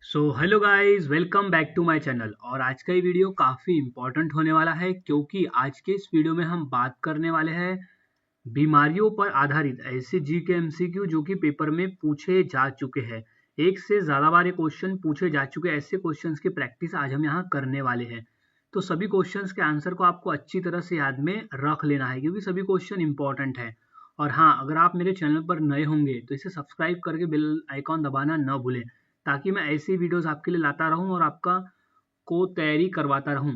Hello guys, welcome back to my channel. और आज का ये वीडियो काफ़ी इम्पोर्टेंट होने वाला है क्योंकि आज के इस वीडियो में हम बात करने वाले हैं बीमारियों पर आधारित ऐसे जी के एमसीक्यू जो कि पेपर में पूछे जा चुके हैं। एक से ज़्यादा बार ये क्वेश्चन पूछे जा चुके हैं, ऐसे क्वेश्चंस की प्रैक्टिस आज हम यहाँ करने वाले हैं। तो सभी क्वेश्चंस के आंसर को आपको अच्छी तरह से याद में रख लेना है क्योंकि सभी क्वेश्चन इंपॉर्टेंट है। और हाँ, अगर आप मेरे चैनल पर नए होंगे तो इसे सब्सक्राइब करके बेल आइकॉन दबाना न भूलें ताकि मैं ऐसी वीडियोस आपके लिए लाता रहूं और आपका को तैयारी करवाता रहूं।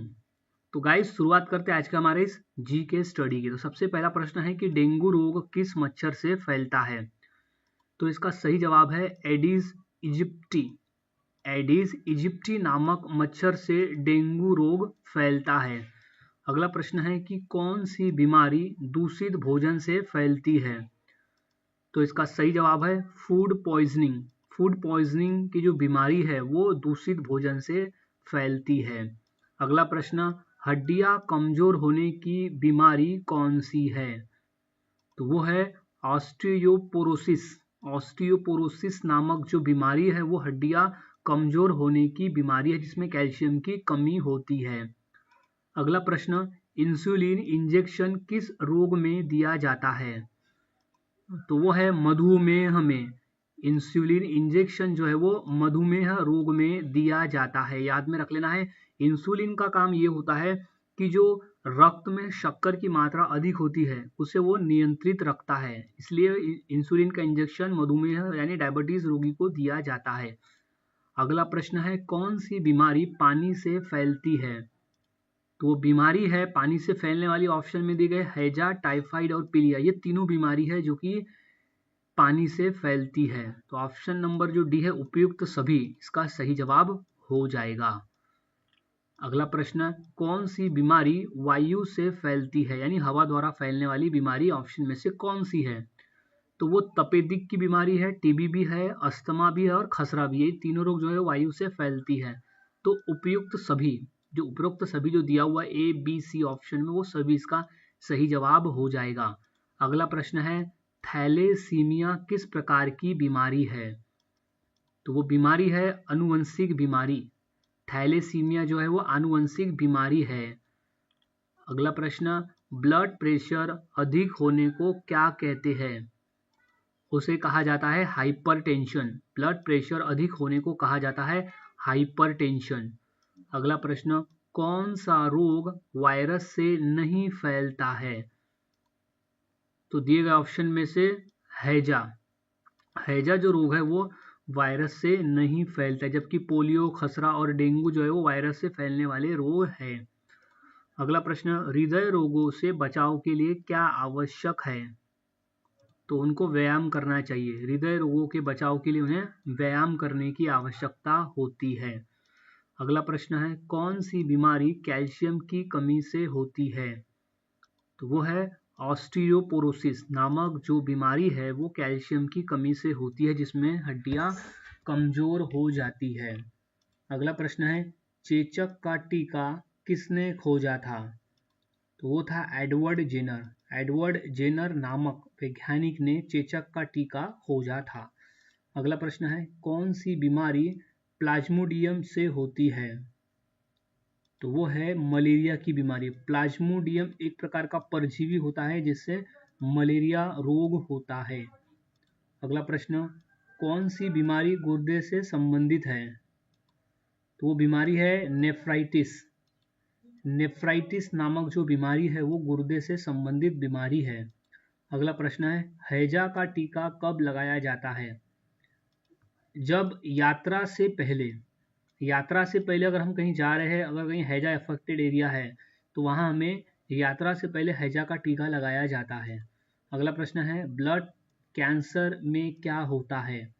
तो गाइस, शुरुआत करते हैं आज का हमारे इस जी के स्टडी की। तो सबसे पहला प्रश्न है कि डेंगू रोग किस मच्छर से फैलता है। तो इसका सही जवाब है एडिस इजिप्टी। एडिस इजिप्टी नामक मच्छर से डेंगू रोग फैलता है। अगला प्रश्न है कि कौन सी बीमारी दूषित भोजन से फैलती है। तो इसका सही जवाब है फूड पॉइजनिंग। फूड पॉइजनिंग की जो बीमारी है वो दूषित भोजन से फैलती है। अगला प्रश्न, हड्डियां कमजोर होने की बीमारी कौन सी है। तो वो है ऑस्टियोपोरोसिस। ऑस्टियोपोरोसिस नामक जो बीमारी है वो हड्डियां कमजोर होने की बीमारी है जिसमें कैल्शियम की कमी होती है। अगला प्रश्न, इंसुलिन इंजेक्शन किस रोग में दिया जाता है। तो वो है मधुमेह में। इंसुलिन इंजेक्शन जो है वो मधुमेह रोग में दिया जाता है। याद में रख लेना है, इंसुलिन का काम ये होता है कि जो रक्त में शक्कर की मात्रा अधिक होती है उसे वो नियंत्रित रखता है, इसलिए इंसुलिन का इंजेक्शन मधुमेह यानी डायबिटीज रोगी को दिया जाता है। अगला प्रश्न है, कौन सी बीमारी पानी से फैलती है। तो वो बीमारी है पानी से फैलने वाली, ऑप्शन में दी गई हैजा, टाइफाइड और पीलिया। ये तीनों बीमारी है जो कि पानी से फैलती है। तो ऑप्शन नंबर जो डी है उपयुक्त सभी इसका सही जवाब हो जाएगा। अगला प्रश्न, कौन सी बीमारी वायु से फैलती है, यानी हवा द्वारा फैलने वाली बीमारी ऑप्शन में से कौन सी है। तो वो तपेदिक की बीमारी है, टीबी भी है, अस्थमा भी है और खसरा भी है। ये तीनों रोग जो है वायु से फैलती है। तो उपयुक्त सभी जो दिया हुआ ए बी सी ऑप्शन में वो सभी इसका सही जवाब हो जाएगा। अगला प्रश्न है, थैलेसीमिया किस प्रकार की बीमारी है। तो वो बीमारी है आनुवंशिक बीमारी। थैलेसीमिया जो है वो आनुवंशिक बीमारी है। अगला प्रश्न, ब्लड प्रेशर अधिक होने को क्या कहते हैं। उसे कहा जाता है हाइपरटेंशन। ब्लड प्रेशर अधिक होने को कहा जाता है हाइपरटेंशन। अगला प्रश्न, कौन सा रोग वायरस से नहीं फैलता है। तो दिए गए ऑप्शन में से हैजा। हैजा जो रोग है वो वायरस से नहीं फैलता है, जबकि पोलियो, खसरा और डेंगू जो है वो वायरस से फैलने वाले रोग है। अगला प्रश्न, हृदय रोगों से बचाव के लिए क्या आवश्यक है। तो उनको व्यायाम करना चाहिए। हृदय रोगों के बचाव के लिए उन्हें व्यायाम करने की आवश्यकता होती है। अगला प्रश्न है, कौन सी बीमारी कैल्शियम की कमी से होती है। तो वो है ऑस्टियोपोरोसिस नामक जो बीमारी है वो कैल्शियम की कमी से होती है जिसमें हड्डियां कमजोर हो जाती है। अगला प्रश्न है, चेचक का टीका किसने खोजा था। तो वो था एडवर्ड जेनर। एडवर्ड जेनर नामक वैज्ञानिक ने चेचक का टीका खोजा था। अगला प्रश्न है, कौन सी बीमारी प्लाज्मोडियम से होती है। तो वो है मलेरिया की बीमारी। प्लाज्मोडियम एक प्रकार का परजीवी होता है जिससे मलेरिया रोग होता है। अगला प्रश्न, कौन सी बीमारी गुर्दे से संबंधित है। तो वो बीमारी है नेफ्राइटिस। नेफ्राइटिस नामक जो बीमारी है वो गुर्दे से संबंधित बीमारी है। अगला प्रश्न है, हैजा का टीका कब लगाया जाता है। जब यात्रा से पहले अगर हम कहीं जा रहे हैं, अगर कहीं हैजा अफेक्टेड एरिया है तो वहां हमें यात्रा से पहले हैजा का टीका लगाया जाता है। अगला प्रश्न है, ब्लड कैंसर में क्या होता है।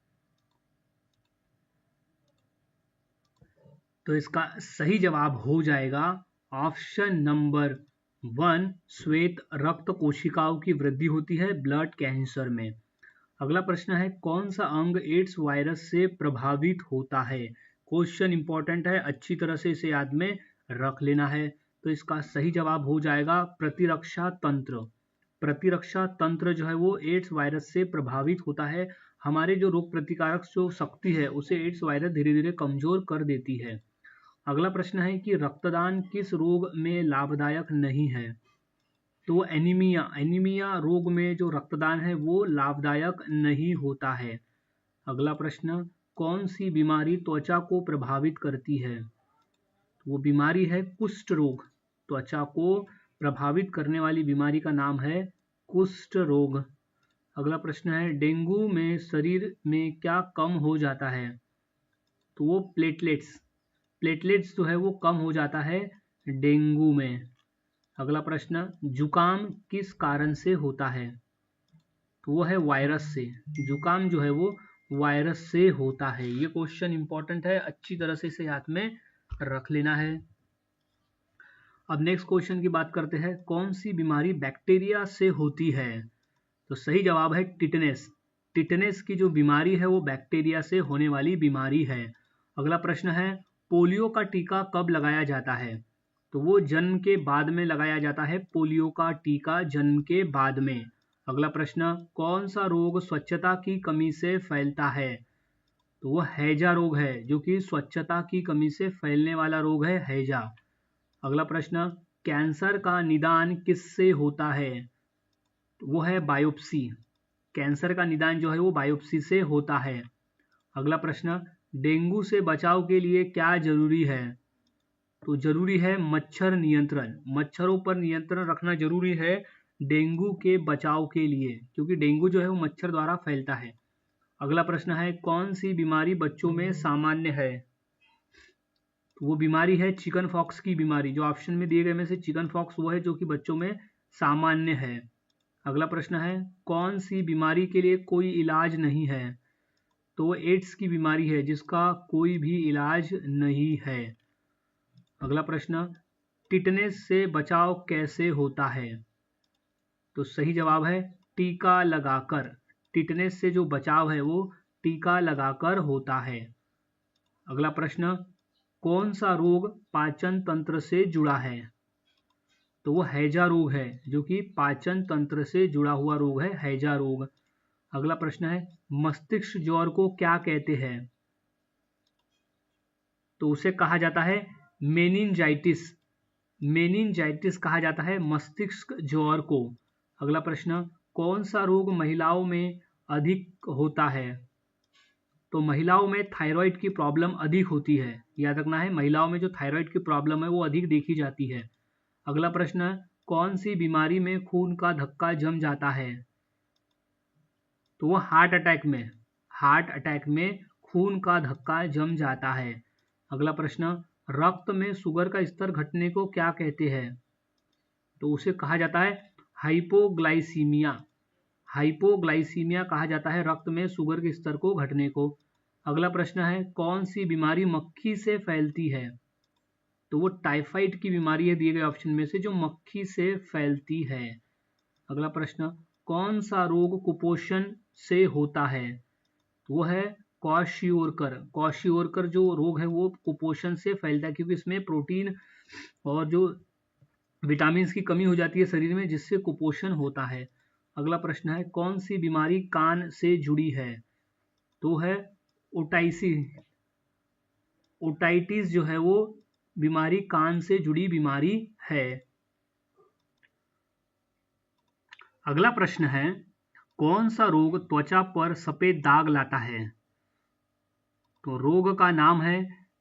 तो इसका सही जवाब हो जाएगा ऑप्शन नंबर 1, श्वेत रक्त कोशिकाओं की वृद्धि होती है ब्लड कैंसर में। अगला प्रश्न है, कौन सा अंग एड्स वायरस से प्रभावित होता है। क्वेश्चन इंपॉर्टेंट है, अच्छी तरह से इसे याद में रख लेना है। तो इसका सही जवाब हो जाएगा प्रतिरक्षा तंत्र। प्रतिरक्षा तंत्र जो है वो एड्स वायरस से प्रभावित होता है। हमारे जो रोग प्रतिकारक जो शक्ति है उसे एड्स वायरस धीरे धीरे कमजोर कर देती है। अगला प्रश्न है कि रक्तदान किस रोग में लाभदायक नहीं है? तो एनीमिया रोग में जो रक्तदान है वो लाभदायक नहीं होता है। अगला प्रश्न, कौन सी बीमारी त्वचा को प्रभावित करती है? वो बीमारी है कुष्ठ रोग। त्वचा को प्रभावित करने वाली बीमारी का नाम है कुष्ठ रोग। अगला प्रश्न है, डेंगू में शरीर में क्या कम हो जाता है? तो वो प्लेटलेट्स जो है वो कम हो जाता है डेंगू में। अगला प्रश्न, जुकाम किस कारण से होता है? तो वो है वायरस से। जुकाम जो है वो वायरस से होता है। ये क्वेश्चन इंपॉर्टेंट है, अच्छी तरह से इसे याद में रख लेना है। अब नेक्स्ट क्वेश्चन की बात करते हैं, कौन सी बीमारी बैक्टीरिया से होती है? तो सही जवाब है टिटनेस। टिटनेस की जो बीमारी है वो बैक्टीरिया से होने वाली बीमारी है। अगला प्रश्न है, पोलियो का टीका कब लगाया जाता है? तो वो जन्म के बाद में लगाया जाता है, पोलियो का टीका जन्म के बाद में। अगला प्रश्न, कौन सा रोग स्वच्छता की कमी से फैलता है? तो वो हैजा रोग है, जो कि स्वच्छता की कमी से फैलने वाला रोग है, हैजा। अगला प्रश्न, कैंसर का निदान किससे होता है? तो वो है बायोप्सी। कैंसर का निदान जो है वो बायोप्सी से होता है। अगला प्रश्न, डेंगू से बचाव के लिए क्या जरूरी है? तो जरूरी है मच्छर नियंत्रण। मच्छरों पर नियंत्रण रखना जरूरी है डेंगू के बचाव के लिए, क्योंकि डेंगू जो है वो मच्छर द्वारा फैलता है। अगला प्रश्न है, कौन सी बीमारी बच्चों में सामान्य है? तो वो बीमारी है चिकन फॉक्स की बीमारी। जो ऑप्शन में दिए गए में से चिकन फॉक्स वो है जो कि बच्चों में सामान्य है। अगला प्रश्न है, कौन सी बीमारी के लिए कोई इलाज नहीं है? तो वो एड्स की बीमारी है जिसका कोई भी इलाज नहीं है। अगला प्रश्न, टिटनेस से बचाव कैसे होता है? तो सही जवाब है टीका लगाकर। टिटनेस से जो बचाव है वो टीका लगाकर होता है। अगला प्रश्न, कौन सा रोग पाचन तंत्र से जुड़ा है? तो वो हैजा रोग है, जो कि पाचन तंत्र से जुड़ा हुआ रोग है, हैजा रोग। अगला प्रश्न है, मस्तिष्क ज्वर को क्या कहते हैं? तो उसे कहा जाता है मेनिंजाइटिस। मेनिंजाइटिस कहा जाता है मस्तिष्क ज्वर को। अगला प्रश्न, कौन सा रोग महिलाओं में अधिक होता है? तो महिलाओं में थायराइड की प्रॉब्लम अधिक होती है। याद रखना है, महिलाओं में जो थायराइड की प्रॉब्लम है वो अधिक देखी जाती है। अगला प्रश्न, कौन सी बीमारी में खून का धक्का जम जाता है? तो वो हार्ट अटैक में खून का धक्का जम जाता है। अगला प्रश्न, रक्त में शुगर का स्तर घटने को क्या कहते हैं? तो उसे कहा जाता है हाइपोग्लाइसीमिया। हाइपोग्लाइसीमिया कहा जाता है रक्त में शुगर के स्तर को घटने को। अगला प्रश्न है, कौन सी बीमारी मक्खी से फैलती है? तो वो टाइफाइड की बीमारी है दिए गए ऑप्शन में से, जो मक्खी से फैलती है। अगला प्रश्न, कौन सा रोग कुपोषण से होता है? तो वो है क्वाशियोरकर जो रोग है वो कुपोषण से फैलता है, क्योंकि इसमें प्रोटीन और जो विटामिन की कमी हो जाती है शरीर में, जिससे कुपोषण होता है। अगला प्रश्न है, कौन सी बीमारी कान से जुड़ी है? तो है ओटाइटिस जो है वो बीमारी कान से जुड़ी बीमारी है। अगला प्रश्न है, कौन सा रोग त्वचा पर सफेद दाग लाता है? तो रोग का नाम है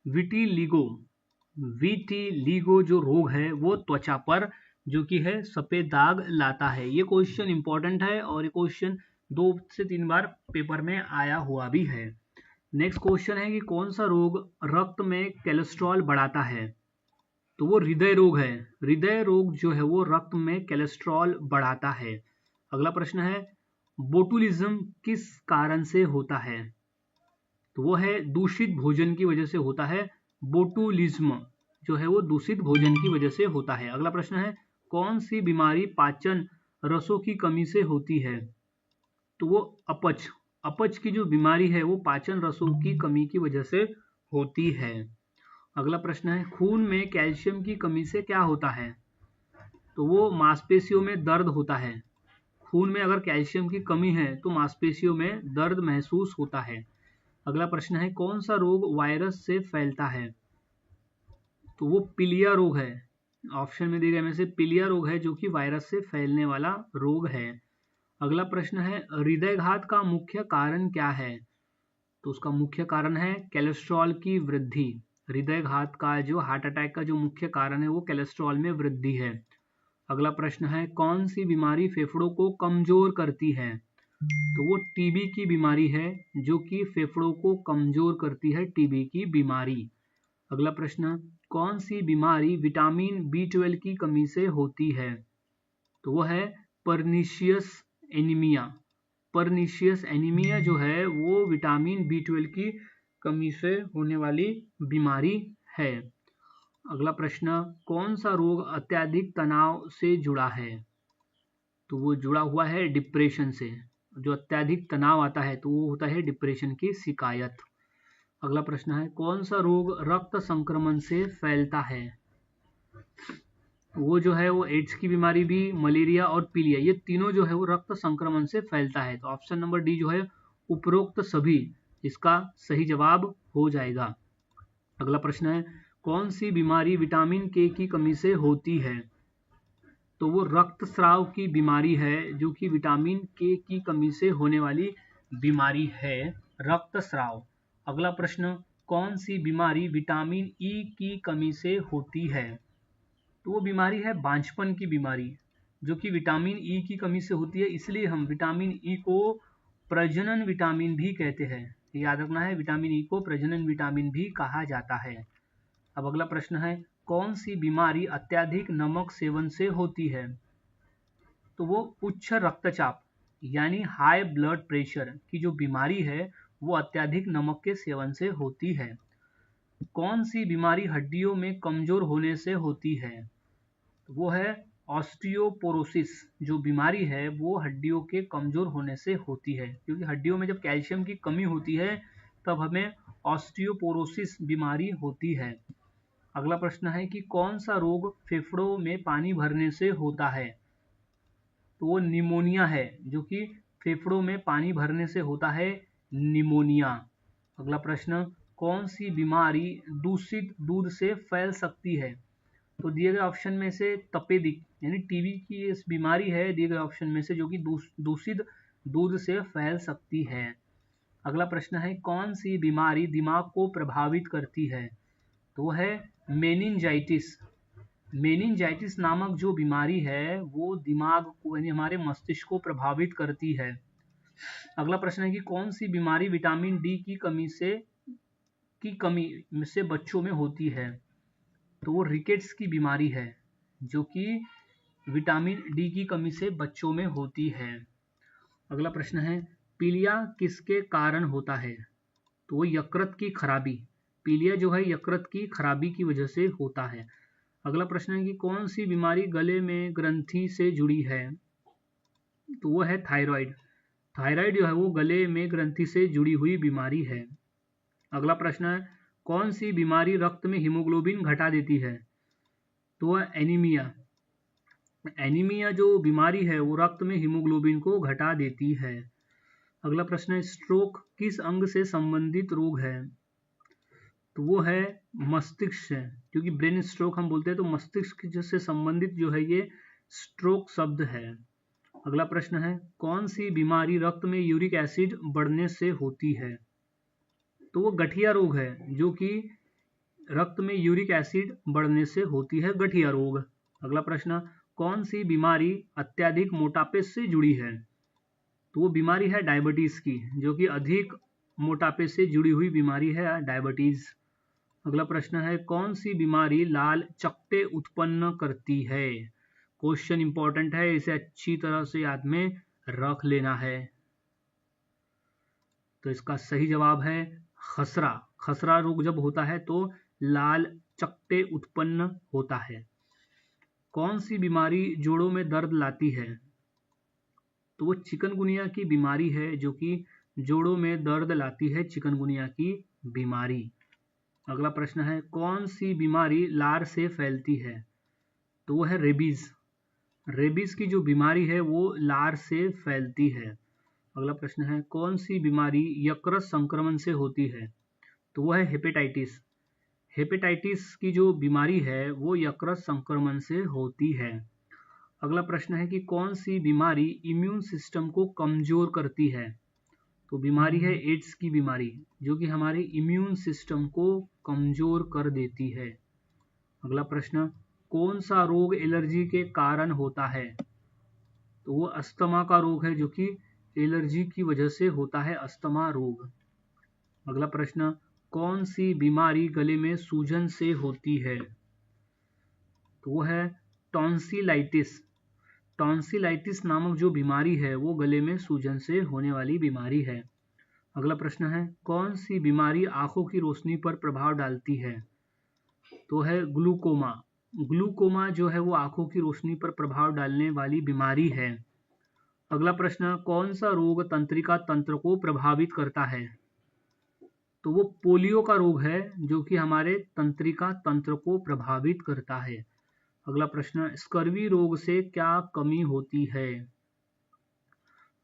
विटिलिगो। विटिलिगो जो रोग है वो त्वचा पर जो कि है सफेद दाग लाता है। ये क्वेश्चन इंपॉर्टेंट है और ये क्वेश्चन 2 से 3 बार पेपर में आया हुआ भी है। नेक्स्ट क्वेश्चन है कि कौन सा रोग रक्त में कोलेस्ट्रॉल बढ़ाता है? तो वो हृदय रोग है। हृदय रोग जो है वो रक्त में कोलेस्ट्रॉल बढ़ाता है। अगला प्रश्न है, बोटुलिज्म किस कारण से होता है? तो वो है दूषित भोजन की वजह से होता है। बोटुलिज्म जो है वो दूषित भोजन की वजह से होता है। अगला प्रश्न है, कौन सी बीमारी पाचन रसों की कमी से होती है? तो वो अपच की जो बीमारी है वो पाचन रसों की कमी की वजह से होती है। अगला प्रश्न है, खून में कैल्शियम की कमी से क्या होता है? तो वो मांसपेशियों में दर्द होता है। खून में अगर कैल्शियम की कमी है तो मांसपेशियों में दर्द महसूस होता है। अगला प्रश्न है कौन सा रोग वायरस से फैलता है? तो वो पीलिया रोग है। ऑप्शन में दिए गए में से पीलिया रोग है जो कि वायरस से फैलने वाला रोग है। अगला प्रश्न है हृदयघात का मुख्य कारण क्या है? तो उसका मुख्य कारण है कोलेस्ट्रॉल की वृद्धि। हृदयघात का जो हार्ट अटैक का जो मुख्य कारण है वो कोलेस्ट्रॉल में वृद्धि है। अगला प्रश्न है कौन सी बीमारी फेफड़ों को कमजोर करती है? तो वो टीबी की बीमारी है जो कि फेफड़ों को कमजोर करती है, टीबी की बीमारी। अगला प्रश्न कौन सी बीमारी विटामिन B12 की कमी से होती है? तो वो है परनीशियस एनीमिया। परनीशियस एनीमिया जो है वो विटामिन B12 की कमी से होने वाली बीमारी है। अगला प्रश्न कौन सा रोग अत्यधिक तनाव से जुड़ा है? तो वो जुड़ा हुआ है डिप्रेशन से। जो अत्यधिक तनाव आता है तो वो होता है डिप्रेशन की शिकायत। अगला प्रश्न है कौन सा रोग रक्त संक्रमण से फैलता है? वो जो है वो एड्स की बीमारी भी, मलेरिया और पीलिया, ये तीनों जो है वो रक्त संक्रमण से फैलता है। तो ऑप्शन नंबर डी जो है उपरोक्त सभी इसका सही जवाब हो जाएगा। अगला प्रश्न है कौन सी बीमारी विटामिन के की कमी से होती है? तो वो रक्तस्राव की बीमारी है जो कि विटामिन के की कमी से होने वाली बीमारी है, रक्तस्राव। अगला प्रश्न कौन सी बीमारी विटामिन ई की कमी से होती है? तो वो बीमारी है बांझपन की बीमारी जो कि विटामिन ई की कमी से होती है, इसलिए हम विटामिन ई को प्रजनन विटामिन भी कहते हैं। याद रखना है विटामिन ई को प्रजनन विटामिन भी कहा जाता है। अब अगला प्रश्न है कौन सी बीमारी अत्यधिक नमक सेवन से होती है? तो वो उच्च रक्तचाप यानी हाई ब्लड प्रेशर की जो बीमारी है वो अत्यधिक नमक के सेवन से होती है। कौन सी बीमारी हड्डियों में कमजोर होने से होती है? तो वो है ऑस्टियोपोरोसिस। जो बीमारी है वो हड्डियों के कमजोर होने से होती है, क्योंकि हड्डियों में जब कैल्शियम की कमी होती है तब हमें ऑस्टियोपोरोसिस बीमारी होती है। अगला प्रश्न है कि कौन सा रोग फेफड़ों में पानी भरने से होता है? तो वो निमोनिया है जो कि फेफड़ों में पानी भरने से होता है, निमोनिया। अगला प्रश्न कौन सी बीमारी दूषित दूध से फैल सकती है? तो दिए गए ऑप्शन में से तपेदिक यानी टीबी की इस बीमारी है दिए गए ऑप्शन में से जो कि दूषित दूध से फैल सकती है। अगला प्रश्न है कौन सी बीमारी दिमाग को प्रभावित करती है? तो है मेनिंजाइटिस। मेनिंजाइटिस नामक जो बीमारी है वो दिमाग को यानी हमारे मस्तिष्क को प्रभावित करती है। अगला प्रश्न है कि कौन सी बीमारी विटामिन डी की कमी से बच्चों में होती है? तो वो रिकेट्स की बीमारी है जो कि विटामिन डी की कमी से बच्चों में होती है। अगला प्रश्न है पीलिया किसके कारण होता है? तो वो यकृत की खराबी। पीलिया जो है यकृत की खराबी की वजह से होता है। अगला प्रश्न है कि कौन सी बीमारी गले में ग्रंथि से जुड़ी है? तो वो है थायराइड। थायराइड जो है वो गले में ग्रंथि से जुड़ी हुई बीमारी है। अगला प्रश्न है कौन सी बीमारी रक्त में हीमोग्लोबिन घटा देती है? तो वह एनीमिया। एनीमिया जो बीमारी है वो रक्त में हीमोग्लोबिन को घटा देती है। अगला प्रश्न है स्ट्रोक किस अंग से संबंधित रोग है? तो वो है मस्तिष्क से, क्योंकि ब्रेन स्ट्रोक हम बोलते हैं तो मस्तिष्क से संबंधित जो है ये स्ट्रोक शब्द है। अगला प्रश्न है कौन सी बीमारी रक्त में यूरिक एसिड बढ़ने से होती है? तो वो गठिया रोग है जो कि रक्त में यूरिक एसिड बढ़ने से होती है, गठिया रोग। अगला प्रश्न कौन सी बीमारी अत्यधिक मोटापे से जुड़ी है? तो वो बीमारी है डायबिटीज की, जो कि अधिक मोटापे से जुड़ी हुई बीमारी है डायबिटीज। अगला प्रश्न है कौन सी बीमारी लाल चकत्ते उत्पन्न करती है? क्वेश्चन इंपॉर्टेंट है, इसे अच्छी तरह से याद में रख लेना है। तो इसका सही जवाब है खसरा। खसरा रोग जब होता है तो लाल चकत्ते उत्पन्न होता है। कौन सी बीमारी जोड़ों में दर्द लाती है? तो वो चिकनगुनिया की बीमारी है जो कि जोड़ों में दर्द लाती है, चिकनगुनिया की बीमारी। अगला प्रश्न है कौन सी बीमारी लार से फैलती है? तो वो है रेबीज। रेबीज की जो बीमारी है वो लार से फैलती है। अगला प्रश्न है कौन सी बीमारी यकृत संक्रमण से होती है? तो वो है हेपेटाइटिस। हेपेटाइटिस की जो बीमारी है वो यकृत संक्रमण से होती है। अगला प्रश्न है कि कौन सी बीमारी इम्यून सिस्टम को कमजोर करती है? तो बीमारी है एड्स की बीमारी, जो कि हमारे इम्यून सिस्टम को कमजोर कर देती है। अगला प्रश्न, कौन सा रोग एलर्जी के कारण होता है? तो वो अस्थमा का रोग है, जो कि एलर्जी की वजह से होता है, अस्थमा रोग। अगला प्रश्न, कौन सी बीमारी गले में सूजन से होती है? तो वो है टॉन्सिलाइटिस। टॉन्सिलाइटिस नामक जो बीमारी है वो गले में सूजन से होने वाली बीमारी है। अगला प्रश्न है कौन सी बीमारी आंखों की रोशनी पर प्रभाव डालती है? तो है ग्लूकोमा। ग्लूकोमा जो है वो आंखों की रोशनी पर प्रभाव डालने वाली बीमारी है। अगला प्रश्न, कौन सा रोग तंत्रिका तंत्र को प्रभावित करता है? तो वो पोलियो का रोग है, जो कि हमारे तंत्रिका तंत्र को प्रभावित करता है। अगला प्रश्न, स्कर्वी रोग से क्या कमी होती है?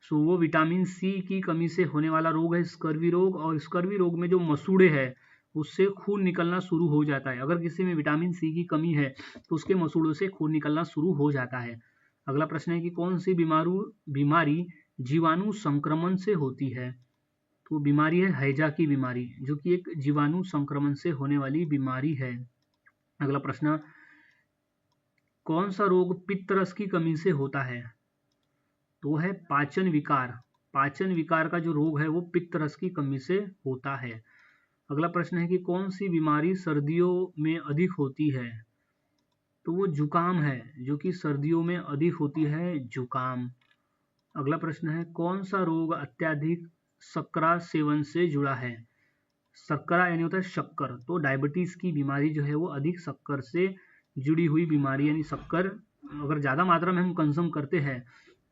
वो विटामिन सी की कमी से होने वाला रोग है स्कर्वी रोग, और स्कर्वी रोग में जो मसूड़े है उससे खून निकलना शुरू हो जाता है। अगर किसी में विटामिन सी की कमी है तो उसके मसूड़ों से खून निकलना शुरू हो जाता है। अगला प्रश्न है कि कौन सी बीमारी जीवाणु संक्रमण से होती है? तो बीमारी है हैजा की बीमारी, जो कि एक जीवाणु संक्रमण से होने वाली बीमारी है। अगला प्रश्न, कौन सा रोग पित्तरस की कमी से होता है? तो है पाचन विकार। पाचन विकार का जो रोग है वो पित्तरस की कमी से होता है। अगला प्रश्न है कि कौन सी बीमारी सर्दियों में अधिक होती है? तो वो जुकाम है, जो कि सर्दियों में अधिक होती है, जुकाम। अगला प्रश्न है कौन सा रोग अत्यधिक शर्करा सेवन से जुड़ा है? शर्करा यानी होता है शक्कर, तो डायबिटीज की बीमारी जो है वो अधिक शक्कर से जुड़ी हुई बीमारी, यानी शक्कर अगर ज़्यादा मात्रा में हम कंज्यूम करते हैं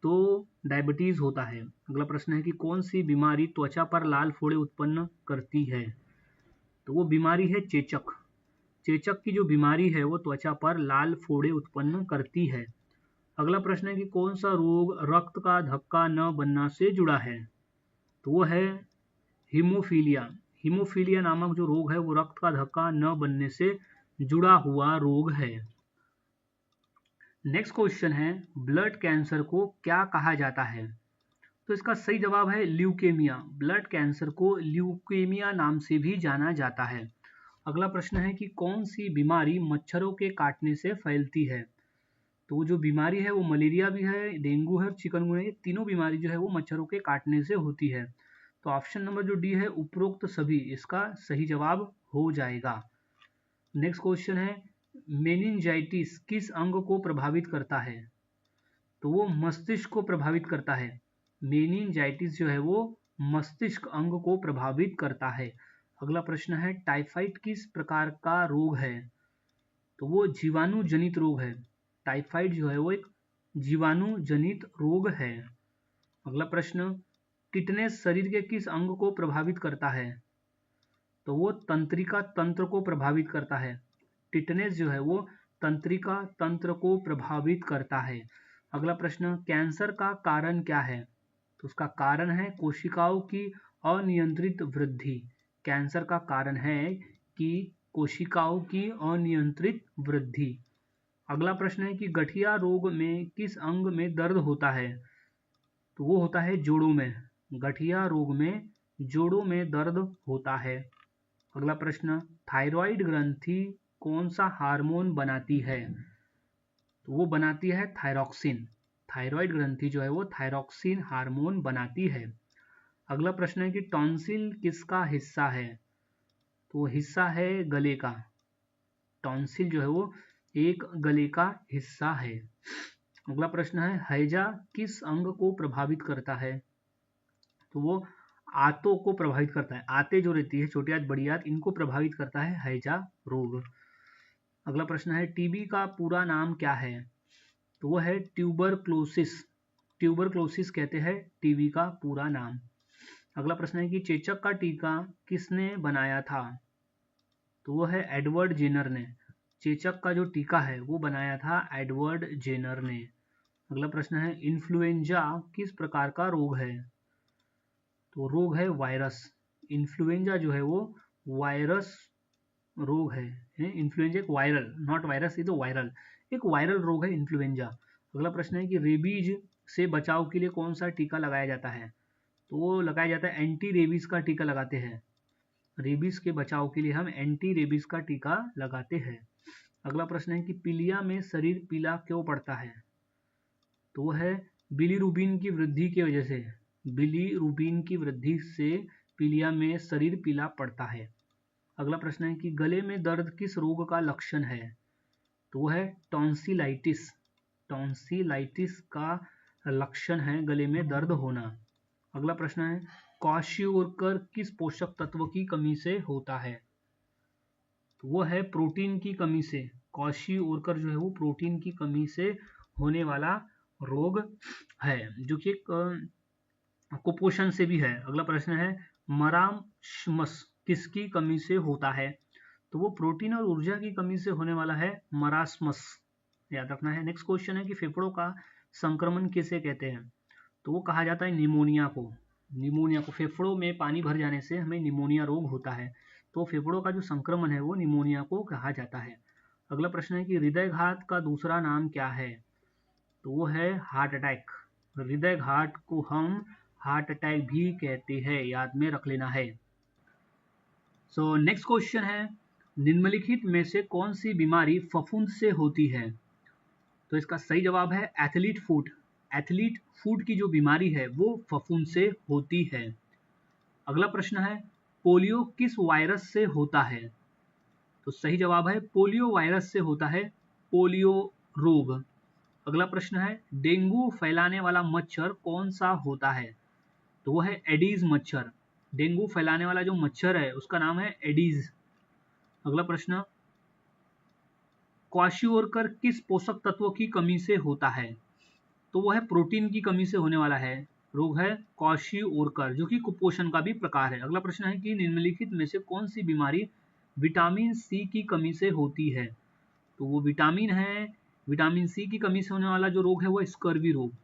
तो डायबिटीज होता है। अगला प्रश्न है कि कौन सी बीमारी त्वचा पर लाल फोड़े उत्पन्न करती है? तो वो बीमारी है चेचक। चेचक की जो बीमारी है वो त्वचा पर लाल फोड़े उत्पन्न करती है। अगला प्रश्न है कि कौन सा रोग रक्त का धक्का न बनना से जुड़ा है? तो वो है हीमोफीलिया। हीमोफीलिया नामक जो रोग है वो रक्त का धक्का न बनने से जुड़ा हुआ रोग है। नेक्स्ट क्वेश्चन है ब्लड कैंसर को क्या कहा जाता है? तो इसका सही जवाब है ल्यूकेमिया। ब्लड कैंसर को ल्यूकेमिया नाम से भी जाना जाता है। अगला प्रश्न है कि कौन सी बीमारी मच्छरों के काटने से फैलती है? तो वो जो बीमारी है वो मलेरिया भी है, डेंगू है और चिकनगुनिया, ये तीनों बीमारी जो है वो मच्छरों के काटने से होती है। तो ऑप्शन नंबर जो डी है उपरोक्त सभी इसका सही जवाब हो जाएगा। नेक्स्ट क्वेश्चन है मेनिंजाइटिस किस अंग को प्रभावित करता है? तो वो मस्तिष्क को प्रभावित करता है। मेनिंजाइटिस जो है वो मस्तिष्क अंग को प्रभावित करता है। अगला प्रश्न है टाइफाइड किस प्रकार का रोग है? तो वो जीवाणु जनित रोग है। टाइफाइड जो है वो एक जीवाणु जनित रोग है। अगला प्रश्न, टिटनेस शरीर के किस अंग को प्रभावित करता है? तो वो तंत्रिका तंत्र को प्रभावित करता है। टिटनेस जो है वो तंत्रिका तंत्र को प्रभावित करता है। अगला प्रश्न, कैंसर का कारण क्या है? तो उसका कारण है कोशिकाओं की अनियंत्रित वृद्धि। कैंसर का कारण है कि कोशिकाओं की अनियंत्रित वृद्धि। अगला प्रश्न है कि गठिया रोग में किस अंग में दर्द होता है? तो वो होता है जोड़ों में। गठिया रोग में जोड़ों में दर्द होता है। अगला प्रश्न, थायराइड ग्रंथि कौन सा हार्मोन बनाती है? तो वो बनाती है थायरॉक्सिन। थायराइड ग्रंथि जो है वो थायरॉक्सिन हार्मोन बनाती है। अगला प्रश्न है कि टॉन्सिल किसका हिस्सा है? तो वो हिस्सा है गले का। टॉन्सिल जो है वो एक गले का हिस्सा है। अगला प्रश्न है हैजा किस अंग को प्रभावित करता है? तो वो आंतों को प्रभावित करता है। आंतें जो रहती है, छोटी आंत बड़ी आंत, इनको प्रभावित करता है हैजा रोग। अगला प्रश्न है टीबी का पूरा नाम क्या है? तो वो है ट्यूबरक्लोसिस। ट्यूबरक्लोसिस कहते हैं टीबी का पूरा नाम। अगला प्रश्न है कि चेचक का टीका किसने बनाया था? तो वो है एडवर्ड जेनर ने। चेचक का जो टीका है वो बनाया था एडवर्ड जेनर ने। अगला प्रश्न है इन्फ्लुएंजा किस प्रकार का रोग है? तो रोग है वायरस। इन्फ्लुएंजा जो है वो वायरस रोग है। इन्फ्लुएंजा एक वायरल, नॉट वायरस, ये तो वायरल, एक वायरल रोग है इन्फ्लुएंजा। अगला प्रश्न है कि रेबीज से बचाव के लिए कौन सा टीका लगाया जाता है? तो वो लगाया जाता है एंटी रेबीज का टीका लगाते हैं। रेबीज के बचाव के लिए हम एंटी रेबीज का टीका लगाते हैं। अगला प्रश्न है कि पीलिया में शरीर पीला क्यों पड़ता है? तो वो है बिलीरुबिन की वृद्धि की वजह से। बिलीरुबिन की वृद्धि से पीलिया में शरीर पीला पड़ता है। अगला प्रश्न है कि गले में दर्द किस रोग का लक्षण है? तो वो है टॉन्सिलाइटिस। टॉन्सिलाइटिस का लक्षण है गले में दर्द होना। अगला प्रश्न है क्वाशियोरकर किस पोषक तत्व की कमी से होता है? तो वो है प्रोटीन की कमी से। क्वाशियोरकर जो है वो प्रोटीन की कमी से होने वाला रोग है, जो कि एक कुपोषण से भी है। अगला प्रश्न है मरामशमस किसकी कमी से होता है? तो वो प्रोटीन और ऊर्जा की कमी से होने वाला है मरासमस, याद रखना है। नेक्स्ट क्वेश्चन है कि फेफड़ों का संक्रमण किसे कहते हैं? तो वो कहा जाता है निमोनिया को। निमोनिया को, फेफड़ों में पानी भर जाने से हमें निमोनिया रोग होता है, तो फेफड़ों का जो संक्रमण है वो निमोनिया को कहा जाता है। अगला प्रश्न है कि हृदयघात का दूसरा नाम क्या है? तो वो है हार्ट अटैक। हृदयघात को हम हार्ट अटैक भी कहते हैं, याद में रख लेना है। सो नेक्स्ट क्वेश्चन है निम्नलिखित में से कौन सी बीमारी फफूंद से होती है? तो इसका सही जवाब है एथलीट फुट। एथलीट फुट की जो बीमारी है वो फफूंद से होती है। अगला प्रश्न है पोलियो किस वायरस से होता है? तो सही जवाब है पोलियो वायरस से होता है पोलियो रोग। अगला प्रश्न है डेंगू फैलाने वाला मच्छर कौन सा होता है? तो वो है एडीज मच्छर। डेंगू फैलाने वाला जो मच्छर है उसका नाम है एडीज। अगला प्रश्न क्वाशियोरकर किस पोषक तत्व की कमी से होता है? तो वो है प्रोटीन की कमी से होने वाला है रोग है क्वाशियोरकर, जो कि कुपोषण का भी प्रकार है। अगला प्रश्न है कि निम्नलिखित में से कौन सी बीमारी विटामिन सी की कमी से होती है? तो वो विटामिन है, विटामिन सी की कमी से होने वाला जो रोग है वो स्कर्वी रोग।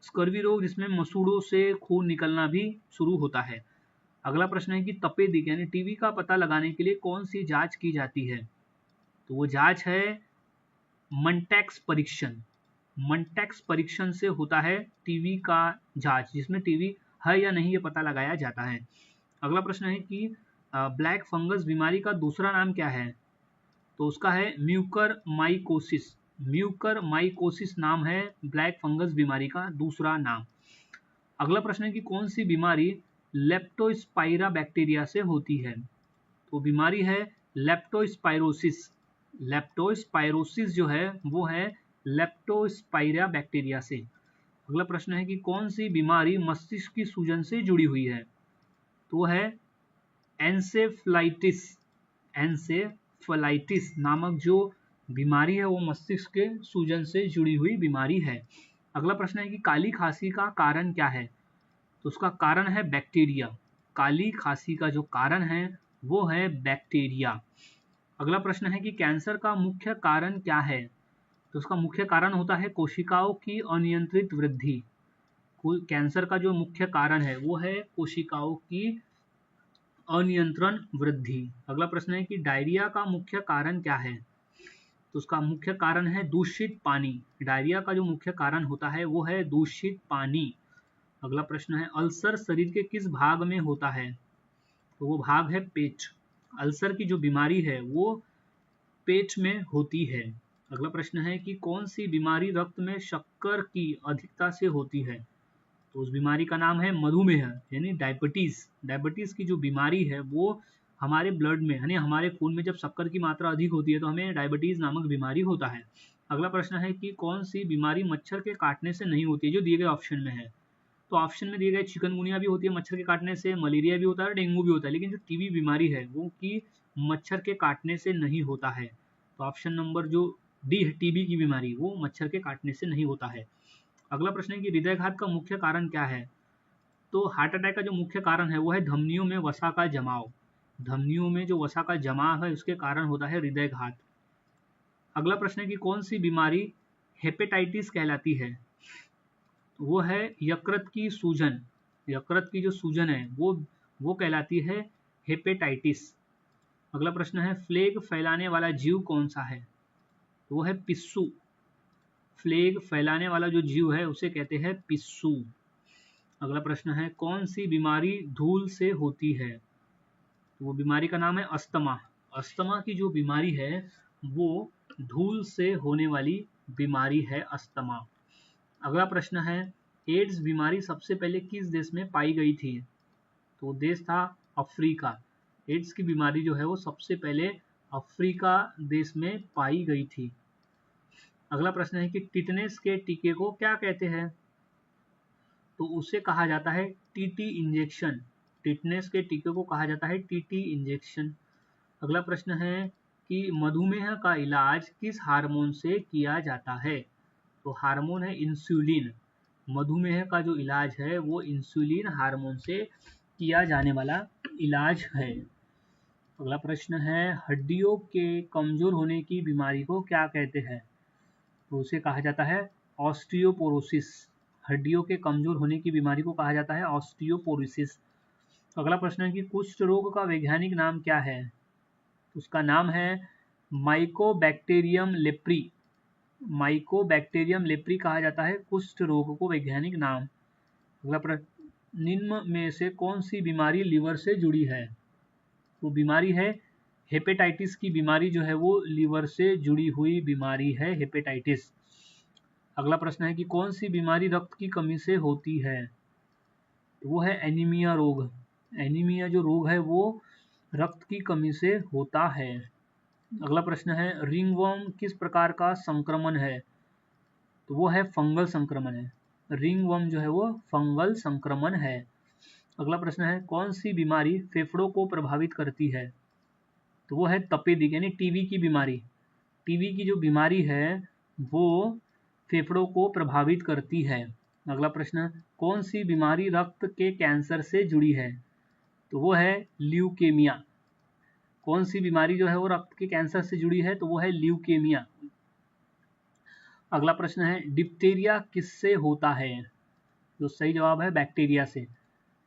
स्कर्वी रोग जिसमें मसूड़ों से खून निकलना भी शुरू होता है। अगला प्रश्न है कि तपेदिक यानी टीबी का पता लगाने के लिए कौन सी जांच की जाती है? तो वो जांच है मंटेक्स परीक्षण। मंटेक्स परीक्षण से होता है टीबी का जांच, जिसमें टीबी है या नहीं ये पता लगाया जाता है। अगला प्रश्न है कि ब्लैक फंगस बीमारी का दूसरा नाम क्या है? तो उसका है म्यूकर माइकोसिस। म्यूकर माइकोसिस नाम है ब्लैक फंगस बीमारी का दूसरा नाम। अगला प्रश्न है कि कौन सी बीमारी लेप्टोस्पाइरा बैक्टीरिया से होती है? तो बीमारी है लेप्टोस्पाइरोसिस। लेप्टोस्पाइरोसिस जो है वो है लेप्टोस्पाइरा बैक्टीरिया से। अगला प्रश्न है कि कौन सी बीमारी मस्तिष्क की सूजन से जुड़ी हुई है? तो वो है एंसेफ्लाइटिस। एंसेफ्लाइटिस नामक जो बीमारी है वो मस्तिष्क के सूजन से जुड़ी हुई बीमारी है। अगला प्रश्न है कि काली खांसी का कारण क्या है? तो उसका कारण है बैक्टीरिया। काली खांसी का जो कारण है वो है बैक्टीरिया। अगला प्रश्न है कि कैंसर का मुख्य कारण क्या है? तो उसका मुख्य कारण होता है कोशिकाओं की अनियंत्रित वृद्धि। कैंसर का जो मुख्य कारण है वो है कोशिकाओं की अनियंत्रण वृद्धि। अगला प्रश्न है कि डायरिया का मुख्य कारण क्या है? तो उसका मुख्य कारण है दूषित पानी। डायरिया का जो मुख्य कारण होता है वो है दूषित पानी। अगला प्रश्न है अल्सर शरीर के किस भाग में होता है? तो वो भाग है पेट। अल्सर की जो बीमारी है वो पेट में होती है। अगला प्रश्न है कि कौन सी बीमारी रक्त में शक्कर की अधिकता से होती है? तो उस बीमारी का नाम है मधुमेह यानी डायबिटीज। डायबिटीज की जो बीमारी है वो हमारे ब्लड में यानी हमारे खून में जब शक्कर की मात्रा अधिक होती है तो हमें डायबिटीज नामक बीमारी होता है। अगला प्रश्न है कि कौन सी बीमारी मच्छर के काटने से नहीं होती है, जो दिए गए ऑप्शन में है? तो ऑप्शन में दिए गए चिकनगुनिया भी होती है मच्छर के काटने से, मलेरिया भी होता है, डेंगू भी होता है, लेकिन जो टीबी बीमारी है वो कि मच्छर के काटने से नहीं होता है। तो ऑप्शन नंबर जो डी है टीबी की बीमारी वो मच्छर के काटने से नहीं होता है। अगला प्रश्न है कि हृदयघात का मुख्य कारण क्या है? तो हार्ट अटैक का जो मुख्य कारण है वो है धमनियों में वसा का जमाव। धमनियों में जो वसा का जमाव है उसके कारण होता है हृदयघात। अगला प्रश्न है कि कौन सी बीमारी हेपेटाइटिस कहलाती है? वो है यकृत की सूजन। यकृत की जो सूजन है वो कहलाती है हेपेटाइटिस। अगला प्रश्न है फ्लेग फैलाने वाला जीव कौन सा है? तो वो है पिस्सू। फ्लेग फैलाने वाला जो जीव है उसे कहते हैं पिस्सू। अगला प्रश्न है कौन सी बीमारी धूल से होती है? तो वो बीमारी का नाम है अस्थमा। अस्थमा की जो बीमारी है वो धूल से होने वाली बीमारी है अस्थमा। अगला प्रश्न है एड्स बीमारी सबसे पहले किस देश में पाई गई थी? तो देश था अफ्रीका। एड्स की बीमारी जो है वो सबसे पहले अफ्रीका देश में पाई गई थी। अगला प्रश्न है कि टिटनेस के टीके को क्या कहते हैं? तो उसे कहा जाता है टीटी इंजेक्शन। टिटनेस के टीके को कहा जाता है टीटी इंजेक्शन। अगला प्रश्न है कि मधुमेह का इलाज किस हार्मोन से किया जाता है? तो हार्मोन है इंसुलिन। मधुमेह का जो इलाज है वो इंसुलिन हार्मोन से किया जाने वाला इलाज है। अगला प्रश्न है हड्डियों के कमजोर होने की बीमारी को क्या कहते हैं? तो उसे कहा जाता है ऑस्टियोपोरोसिस। हड्डियों के कमजोर होने की बीमारी को कहा जाता है ऑस्टियोपोरोसिस। अगला प्रश्न है कि कुष्ठ रोग का वैज्ञानिक नाम क्या है? उसका नाम है माइकोबैक्टीरियम लेप्री। माइकोबैक्टीरियम लेप्री कहा जाता है कुष्ठ रोग को वैज्ञानिक नाम। अगला प्रश्न निम्न में से कौन सी बीमारी लीवर से जुड़ी है? वो बीमारी है हेपेटाइटिस की बीमारी जो है वो लीवर से जुड़ी हुई बीमारी है हेपेटाइटिस। अगला प्रश्न है कि कौन सी बीमारी रक्त की कमी से होती है? वो है एनीमिया रोग। एनीमिया जो रोग है वो रक्त की कमी से होता है। अगला प्रश्न है रिंगवर्म किस प्रकार का संक्रमण है? तो वो है फंगल संक्रमण है। रिंगवर्म जो है वो फंगल संक्रमण है। अगला प्रश्न है कौन सी बीमारी फेफड़ों को प्रभावित करती है? तो वो है तपेदिक यानी टीबी की बीमारी। टीबी की जो बीमारी है वो फेफड़ों को प्रभावित करती है। अगला प्रश्न कौन सी बीमारी रक्त के कैंसर से जुड़ी है? तो वो है ल्यूकेमिया। कौन सी बीमारी जो है वो रक्त के कैंसर से जुड़ी है? तो वो है ल्यूकेमिया। अगला प्रश्न है डिप्थीरिया किससे होता है? तो सही जवाब है बैक्टीरिया से।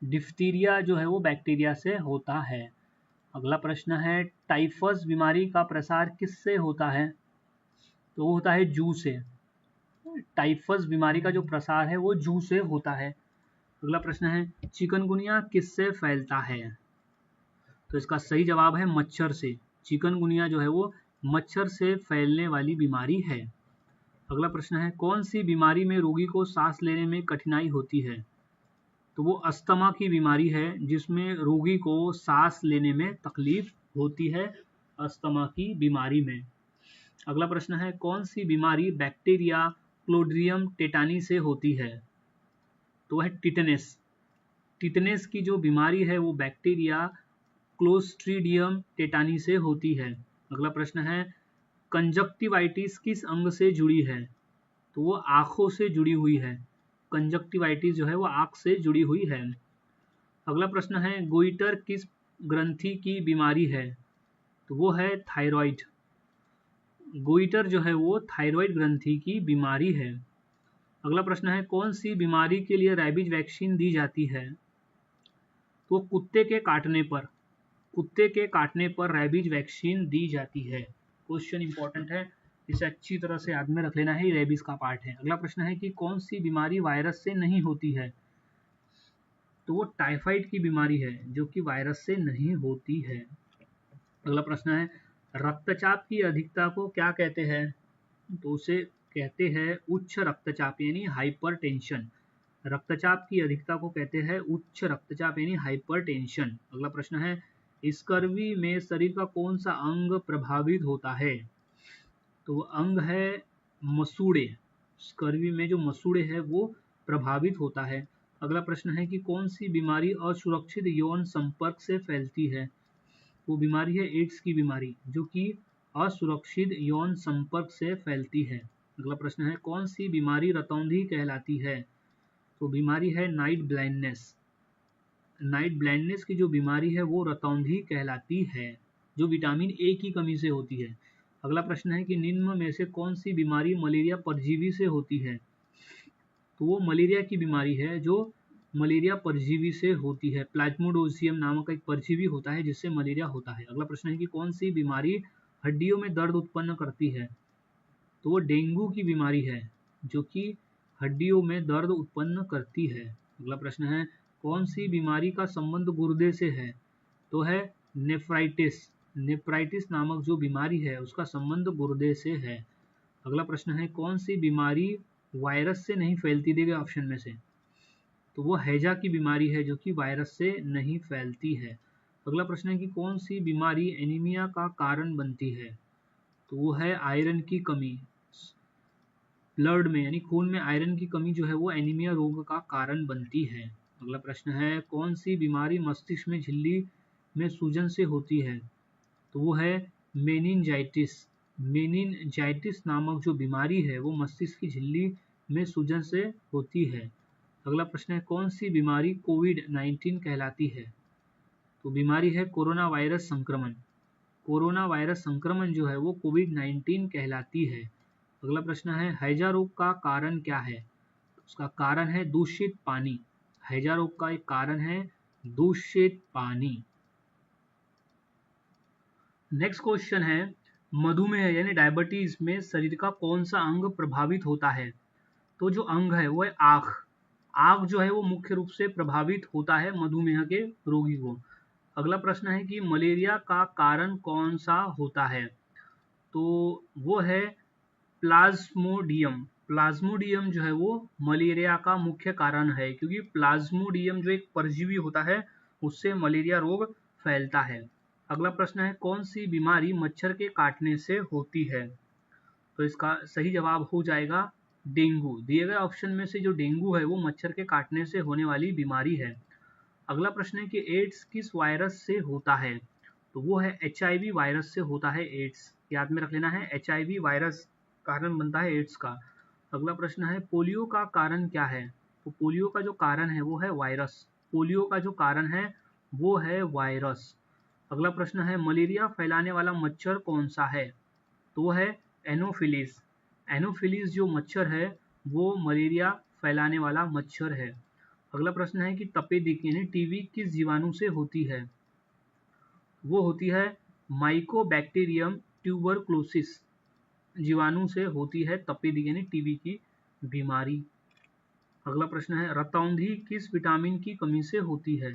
डिप्थीरिया जो है वो बैक्टीरिया से होता है। अगला प्रश्न है टाइफस बीमारी का प्रसार किससे होता है? तो वो होता है जू से। टाइफस बीमारी का जो प्रसार है वो जू से होता है। अगला प्रश्न है चिकनगुनिया किससे फैलता है? तो इसका सही जवाब है मच्छर से। चिकनगुनिया जो है वो मच्छर से फैलने वाली बीमारी है। अगला प्रश्न है कौन सी बीमारी में रोगी को सांस लेने में कठिनाई होती है? तो वो अस्थमा की बीमारी है जिसमें रोगी को सांस लेने में तकलीफ होती है अस्थमा की बीमारी में। अगला प्रश्न है कौन सी बीमारी बैक्टीरिया क्लोड्रियम टेटानी से होती है? तो है टिटनेस। टिटनेस की जो बीमारी है वो बैक्टीरिया क्लोस्ट्रीडियम टेटानी से होती है। अगला प्रश्न है कंजक्टिवाइटिस किस अंग से जुड़ी है? तो वो आंखों से जुड़ी हुई है। कंजक्टिवाइटिस जो है वो आंख से जुड़ी हुई है। अगला प्रश्न है गोइटर किस ग्रंथि की बीमारी है? तो वो है थायराइड। गोइटर जो है वो थायराइड ग्रंथि की बीमारी है। अगला प्रश्न है कौन सी बीमारी के लिए रैबीज वैक्सीन दी जाती है? तो कुत्ते के काटने पर रैबीज वैक्सीन दी जाती है। क्वेश्चन इंपॉर्टेंट है, इसे अच्छी तरह से याद में रख लेना है, ये रैबीज का पार्ट है। अगला प्रश्न है कि कौन सी बीमारी वायरस से नहीं होती है? तो वो टाइफाइड की बीमारी है जो कि वायरस से नहीं होती है। अगला प्रश्न है रक्तचाप की अधिकता को क्या कहते हैं? तो उसे कहते हैं उच्च रक्तचाप यानी हाइपरटेंशन। रक्तचाप की अधिकता को कहते हैं उच्च रक्तचाप यानी हाइपरटेंशन। अगला प्रश्न है स्कर्वी में शरीर का कौन सा अंग प्रभावित होता है? तो वो अंग है मसूड़े। स्कर्वी में जो मसूड़े है वो प्रभावित होता है। अगला प्रश्न है कि कौन सी बीमारी असुरक्षित यौन संपर्क से फैलती है? वो बीमारी है एड्स की बीमारी जो कि असुरक्षित यौन संपर्क से फैलती है। अगला प्रश्न है कौन सी बीमारी रतौंधी कहलाती है? तो बीमारी है नाइट ब्लाइंडनेस। नाइट ब्लाइंडनेस की जो बीमारी है वो रतौंधी कहलाती है जो विटामिन ए की कमी से होती है। अगला प्रश्न है कि निम्न में से कौन सी बीमारी मलेरिया परजीवी से होती है? तो वो मलेरिया की बीमारी है जो मलेरिया परजीवी से होती है। प्लाज्मोडियम नामक एक परजीवी होता है जिससे मलेरिया होता है। अगला प्रश्न है कि कौन सी बीमारी हड्डियों में दर्द उत्पन्न करती है? तो वो डेंगू की बीमारी है जो कि हड्डियों में दर्द उत्पन्न करती है। अगला प्रश्न है कौन सी बीमारी का संबंध गुर्दे से है? तो है नेफ्राइटिस। नेफ्राइटिस नामक जो बीमारी है उसका संबंध गुर्दे से है। अगला प्रश्न है कौन सी बीमारी वायरस से नहीं फैलती? दिए गए ऑप्शन में से तो वो हैजा की बीमारी है जो कि वायरस से नहीं फैलती है। अगला प्रश्न है कि कौन सी बीमारी एनीमिया का कारण बनती है? तो वो है आयरन की कमी। ब्लड में यानी खून में आयरन की कमी जो है वो एनीमिया रोग का कारण बनती है। अगला प्रश्न है कौन सी बीमारी मस्तिष्क में झिल्ली में सूजन से होती है? तो वो है मेनिनजाइटिस। मेनिनजाइटिस नामक जो बीमारी है वो मस्तिष्क की झिल्ली में सूजन से होती है। अगला प्रश्न है कौन सी बीमारी कोविड-19 कहलाती है? तो बीमारी है कोरोना वायरस संक्रमण। कोरोना वायरस संक्रमण जो है वो कोविड-19 कहलाती है। अगला प्रश्न है हैजा रोग का कारण क्या है? उसका कारण है दूषित पानी। हैजा रोग का एक कारण है दूषित पानी। नेक्स्ट क्वेश्चन है मधुमेह यानी डायबिटीज में शरीर का कौन सा अंग प्रभावित होता है? तो जो अंग है वो है आँख। आँख जो है वो मुख्य रूप से प्रभावित होता है मधुमेह के रोगी को। अगला प्रश्न है कि मलेरिया का कारण कौन सा होता है? तो वो है प्लाज्मोडियम। प्लाज्मोडियम जो है वो मलेरिया का मुख्य कारण है क्योंकि प्लाज्मोडियम जो एक परजीवी होता है उससे मलेरिया रोग फैलता है। अगला प्रश्न है कौन सी बीमारी मच्छर के काटने से होती है? तो इसका सही जवाब हो जाएगा डेंगू। दिए गए ऑप्शन में से जो डेंगू है वो मच्छर के काटने से होने वाली बीमारी है। अगला प्रश्न है कि एड्स किस वायरस से होता है? तो वो है HIV वायरस से होता है एड्स। याद में रख लेना है HIV वायरस कारण बनता है एड्स का। अगला प्रश्न है पोलियो का कारण क्या है? तो पोलियो का जो कारण है वो है वायरस। पोलियो का जो कारण है वो है वायरस। अगला प्रश्न है मलेरिया फैलाने वाला मच्छर कौन सा है? तो वो है एनोफिलिस। एनोफिलिस जो मच्छर है वो मलेरिया फैलाने वाला मच्छर है। अगला प्रश्न है कि तपेदिक यानी टीबी किस जीवाणु से होती है? वो होती है माइकोबैक्टीरियम ट्यूबरक्लोसिस जीवाणु से होती है तपेदिक यानी टीबी की बीमारी। अगला प्रश्न है रतौंधी किस विटामिन की कमी से होती है?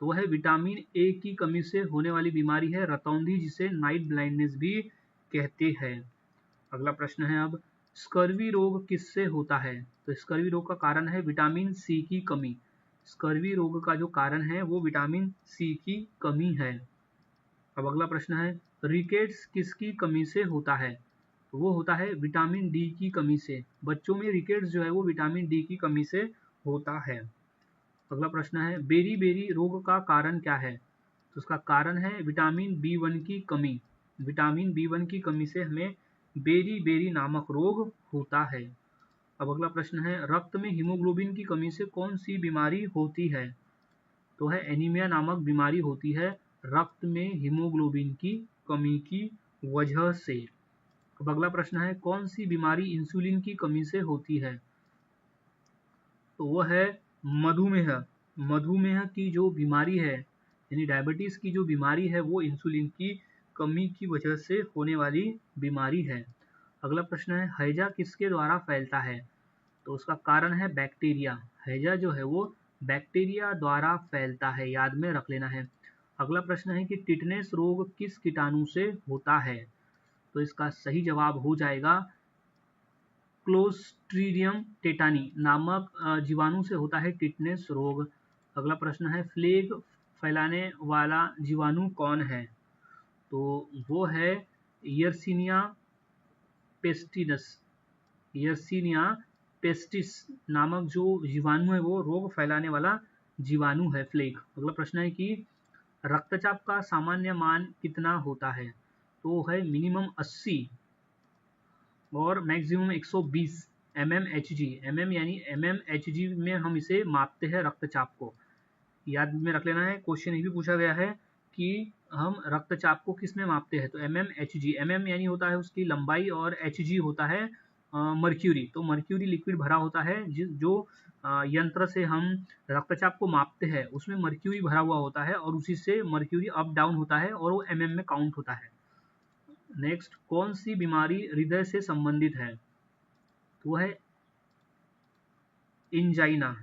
तो वह है विटामिन ए की कमी से होने वाली बीमारी है रतौंधी जिसे नाइट ब्लाइंडनेस भी कहते हैं। अगला प्रश्न है अब स्कर्वी रोग किससे होता है? तो स्कर्वी रोग का कारण है विटामिन सी की कमी। स्कर्वी रोग का जो कारण है वो विटामिन सी की कमी है। अब अगला प्रश्न है रिकेट्स किसकी कमी से होता है? तो वो होता है विटामिन डी की कमी से। बच्चों में रिकेट्स जो है वो विटामिन डी की कमी से होता है। अगला प्रश्न है बेरी बेरी रोग का कारण क्या है? तो उसका कारण है विटामिन B1 की कमी। विटामिन B1 की कमी से हमें बेरी बेरी नामक रोग होता है। अब अगला प्रश्न है रक्त में हीमोग्लोबिन की कमी से कौन सी बीमारी होती है? तो है एनीमिया नामक बीमारी होती है रक्त में हीमोग्लोबिन की कमी की वजह से। अब अगला प्रश्न है कौन सी बीमारी इंसुलिन की कमी से होती है? तो वह है मधुमेह। मधुमेह की जो बीमारी है यानी डायबिटीज की जो बीमारी है वो इंसुलिन की कमी की वजह से होने वाली बीमारी है। अगला प्रश्न है हैजा किसके द्वारा फैलता है? तो उसका कारण है बैक्टीरिया। हैजा जो है वो बैक्टीरिया द्वारा फैलता है, याद में रख लेना है। अगला प्रश्न है कि टिटनेस रोग किस कीटाणु से होता है? तो इसका सही जवाब हो जाएगा क्लोस्ट्रीडियम टेटानी नामक जीवाणु से होता है टिटनेस रोग। अगला प्रश्न है प्लेग फैलाने वाला जीवाणु कौन है? तो वो है यर्सीनिया पेस्टिडस। यर्सीनिया पेस्टिस नामक जो जीवाणु है वो रोग फैलाने वाला जीवाणु है प्लेग। अगला प्रश्न है कि रक्तचाप का सामान्य मान कितना होता है? तो है मिनिमम 80 और मैक्सिमम 120 mmHg। mm यानी mmHg में हम इसे मापते हैं रक्तचाप को। याद में रख लेना है, क्वेश्चन ये भी पूछा गया है कि हम रक्तचाप को किस में मापते हैं? तो mmHg। mm यानी होता है उसकी लंबाई और Hg होता है मर्क्यूरी। तो मर्क्यूरी लिक्विड भरा होता है जो यंत्र से हम रक्तचाप को मापते हैं उसमें मर्क्यूरी भरा हुआ होता है और उसी से मर्क्यूरी अप डाउन होता है और वो mm में काउंट होता है। नेक्स्ट, कौन सी बीमारी हृदय से संबंधित है? तो है एंजाइना।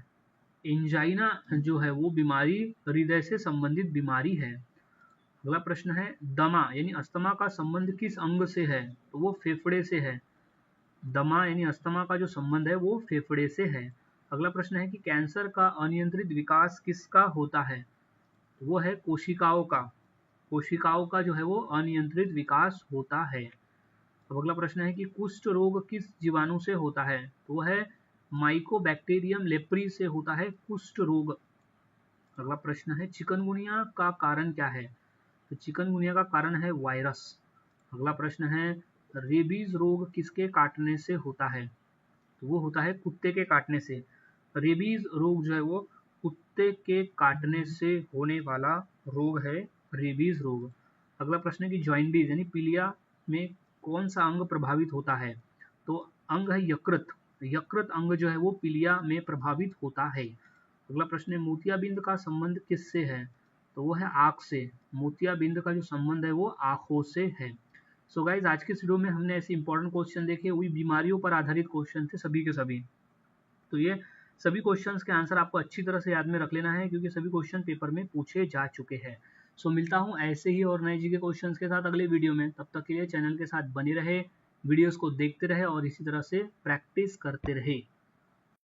एंजाइना जो है वो बीमारी हृदय से संबंधित बीमारी है। अगला प्रश्न है, दमा यानी अस्थमा का संबंध किस अंग से है? तो वो फेफड़े से है। दमा यानी अस्थमा का जो संबंध है वो फेफड़े से है। अगला प्रश्न है कि कैंसर का अनियंत्रित विकास किसका होता है? तो वो है कोशिकाओं का। कोशिकाओं का जो है वो अनियंत्रित विकास होता है। अब अगला प्रश्न है कि कुष्ठ रोग किस जीवाणु से होता है? तो वो है माइकोबैक्टीरियम लेप्री से होता है कुष्ठ रोग। अगला प्रश्न है, चिकनगुनिया का कारण क्या है? तो चिकनगुनिया का कारण है वायरस। अगला प्रश्न है, रेबीज रोग किसके काटने से होता है? तो वो होता है कुत्ते के काटने से। रेबीज रोग जो है वो कुत्ते के काटने से होने वाला रोग है रेबीज रोग। अगला प्रश्न है कि जॉइंडिस यानी पीलिया में कौन सा अंग प्रभावित होता है? तो अंग है यकृत। यकृत अंग जो है वो पीलिया में प्रभावित होता है। अगला प्रश्न है, मोतियाबिंद का संबंध किससे है? तो वो है आँख से। मोतियाबिंद का जो संबंध है वो आँखों से है। सो गाइज, आज के इस वीडियो में हमने ऐसे इंपॉर्टेंट क्वेश्चन देखे, वही बीमारियों पर आधारित क्वेश्चन थे सभी के सभी। तो ये सभी क्वेश्चंस के आंसर आपको अच्छी तरह से याद में रख लेना है क्योंकि सभी क्वेश्चन पेपर में पूछे जा चुके हैं। सो मिलता हूँ ऐसे ही और नए जीके क्वेश्चंस के साथ अगले वीडियो में। तब तक के लिए चैनल के साथ बने रहे, वीडियोस को देखते रहे और इसी तरह से प्रैक्टिस करते रहे।